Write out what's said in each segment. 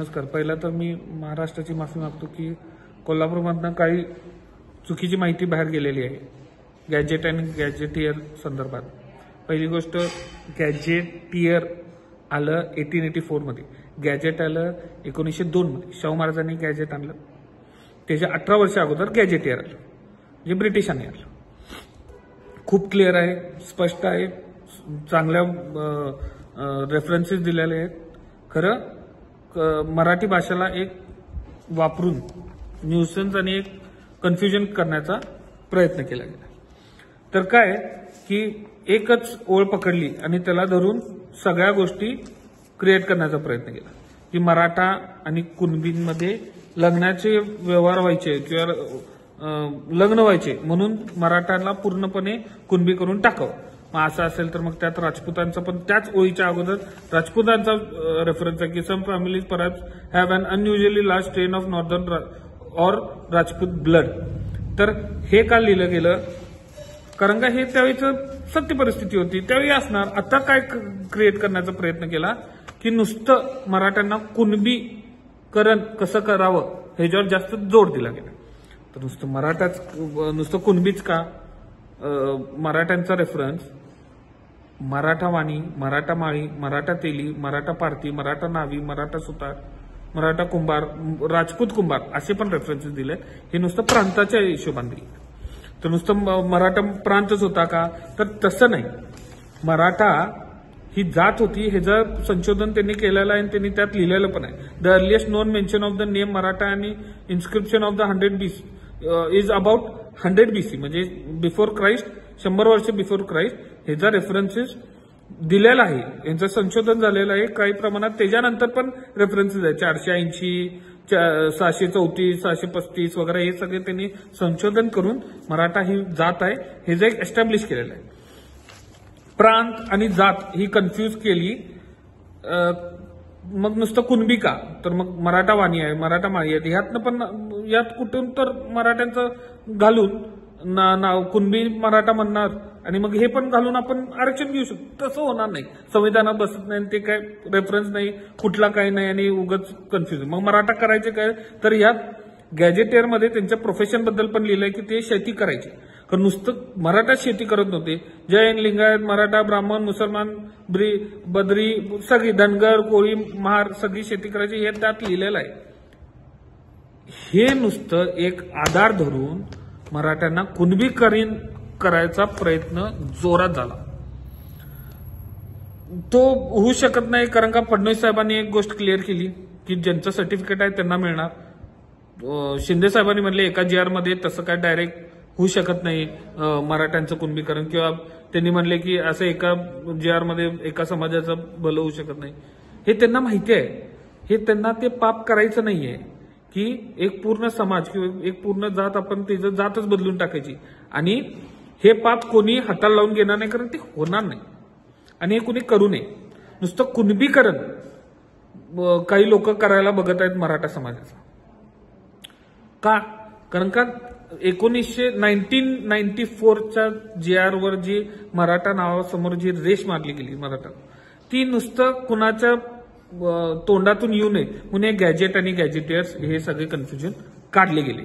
नमस्कार. पहिला तर मी महाराष्ट्राची माफी मागतो की कोल्हापूरमधनं काही चुकीची माहिती बाहेर गेलेली आहे गॅजेट आणि गॅजेटियर संदर्भात. पहिली गोष्ट, गॅजेटियर आलं 1884 मध्ये, गॅजेट आलं 1902 मध्ये. शाहू महाराजांनी गॅजेट आणलं, त्याच्या 18 वर्ष अगोदर गॅजेटियर आलं, जे ब्रिटिशांनी आलं. खूप क्लिअर आहे, स्पष्ट आहे, चांगल्या रेफरन्सेस दिलेले आहेत. खरं मराठी भाषेला एक वापरून न्यूसन्स आणि एक कन्फ्युजन करण्याचा प्रयत्न केला गेला. तर काय की एकच ओळ पकडली आणि त्याला धरून सगळ्या गोष्टी क्रिएट करण्याचा प्रयत्न केला की मराठा आणि कुणबींमध्ये लग्नाचे व्यवहार व्हायचे किंवा लग्न व्हायचे म्हणून मराठाला पूर्णपणे कुणबी करून टाकावं. मग असं असेल तर मग त्यात राजपूतांचा पण त्याच ओळीच्या अगोदर राजपूतांचा रेफरन्स आहे की some families perhaps have an unusually large strain of northern or Rajput blood. तर हे का लिहिलं गेलं? कारण का हे त्यावेळीचं सत्य परिस्थिती होती, त्यावेळी असणार. आता काय क्रिएट करण्याचा प्रयत्न केला की नुसतं मराठ्यांना कुणबीकरण कसं करावं ह्याच्यावर जास्त जोर दिला गेला. तर नुसतं कुणबीच का? मराठ्यांचा रेफरन्स मराठा वाणी, मराठा माळी, मराठा तेली, मराठा पारती, मराठा नावी, मराठा सुतार, मराठा कुंभार, राजपूत कुंभार असे पण रेफरन्सेस दिले. हे नुसतं प्रांताच्या हिशोबाने दिले. तर नुसतं मराठा प्रांतच होता का? तर तसं नाही. मराठा ही जात होती, ह्याचं संशोधन त्यांनी केलेलं आहे आणि त्यांनी त्यात लिहिलेलं पण आहे. The earliest known mention of the name Maratha आणि inscription of the 100 BC is about 100 BC म्हणजे बिफोर क्राइस्ट, 100 वर्ष बिफोर क्राइस्ट ह्याचा रेफरन्सेस दिलेला आहे. यांचं संशोधन झालेलं आहे काही प्रमाणात. त्याच्यानंतर पण रेफरन्सेस आहे 480, 634, 635 वगैरे हे सगळे त्यांनी संशोधन करून मराठा ही जात आहे हे जे एक एस्टॅब्लिश केलेलं आहे. प्रांत आणि जात ही कन्फ्यूज केली. मग नुसतं कुणबी का? तर मग मराठा वाणी आहे, मराठा माळी आहे, ह्यातनं पण यात कुठून तर मराठ्यांचं घालून नाव कुणबी मराठा म्हणणार आणि मग हे पण घालून आपण आरक्षण घेऊ शकतो. तसं होणार नाही, संविधानात बसत नाही, ते काय रेफरन्स नाही, कुठला काही नाही आणि उगाच कन्फ्युजन. मग मराठा करायचे काय? तर यात गॅजेटियरमध्ये त्यांच्या प्रोफेशन बद्दल पण लिहिलंय की ते शेती करायचे. कारण नुसतं मराठा शेती करत नव्हते. जैन, लिंगायत, मराठा, ब्राह्मण, मुसलमान, बद्री, सगळी धनगर, कोळी, महार सगळी शेती करायची हे त्यात लिहिलेलं आहे. हे नुसतं एक आधार धरून मराठ्यांना कुणबीकरण करायचा प्रयत्न जोरात झाला. तो होऊ शकत नाही. कारण का फडणवीस साहेबांनी एक गोष्ट क्लिअर केली की ज्यांचं सर्टिफिकेट आहे त्यांना मिळणार. शिंदे साहेबांनी म्हणले एका GR मध्ये तसं काय डायरेक्ट होऊ शकत नाही मराठ्यांचं कुणबीकरण, किंवा त्यांनी म्हणले की असं एका GR मध्ये एका समाजाचं भलं होऊ शकत नाही. हे त्यांना माहिती आहे. हे त्यांना ते पाप करायचं नाहीये की एक पूर्ण समाज किंवा एक पूर्ण जात आपण त्याचं जातच बदलून टाकायची. आणि हे पाप कोणी हाताला लावून घेणार नाही, कारण ते होणार नाही आणि हे कोणी करू नये. नुसतं कुणबीकरण काही लोक करायला बघत आहेत मराठा समाजाचं. का? कारण का 1994च्या GR वर जी मराठा नावासमोर जी रेष मारली गेली मराठा, ती नुसतं कुणाच्या तोंडातून येऊ नये म्हणून गॅजेट आणि गॅजेटियर्स हे सगळे कन्फ्युजन काढले गेले.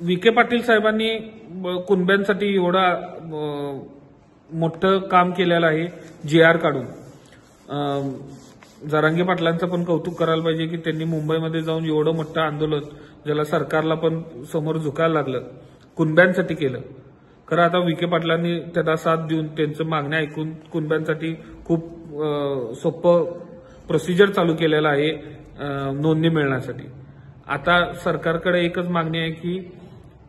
विखे पाटील साहेबांनी कुणब्यांसाठी एवढा मोठं काम केलेलं आहे GR काढून. जरांगे पाटलांचं पण कौतुक करायला पाहिजे की त्यांनी मुंबईमध्ये जाऊन एवढं मोठं आंदोलन, ज्याला सरकारला पण समोर झुकायला लागलं, कुणब्यांसाठी केलं. खरं आता विखे पाटलांनी त्याला साथ देऊन त्यांचं मागण्या ऐकून कुणब्यांसाठी खूप सोपं प्रोसिजर चालू केलेलं आहे नोंदणी मिळण्यासाठी. आता सरकारकडे एकच मागणी आहे की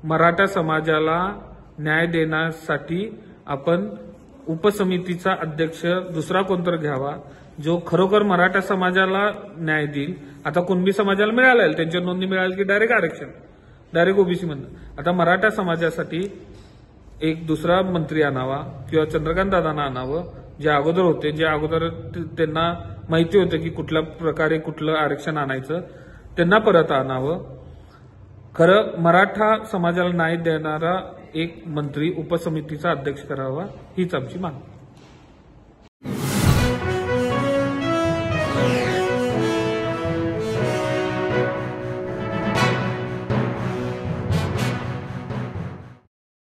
मराठा समाजाला न्याय देण्यासाठी आपण उपसमितीचा अध्यक्ष दुसरा कोणतर घ्यावा जो खरोखर मराठा समाजाला न्याय देईल. आता कुणबी समाजाला मिळालं, त्यांच्या नोंदणी मिळाली की डायरेक्ट आरक्षण, डायरेक्ट ओबीसी मधनं. आता मराठा समाजासाठी एक दुसरा मंत्री आणावा किंवा चंद्रकांत दादांना आणावं, जे अगोदर होते, जे अगोदर त्यांना माहिती होतं की कुठल्या प्रकारे कुठलं आरक्षण आणायचं, त्यांना परत आणावं. खरं मराठा समाजाला न्याय देणारा एक मंत्री उपसमितीचा अध्यक्ष करावा हीच आमची मागणी.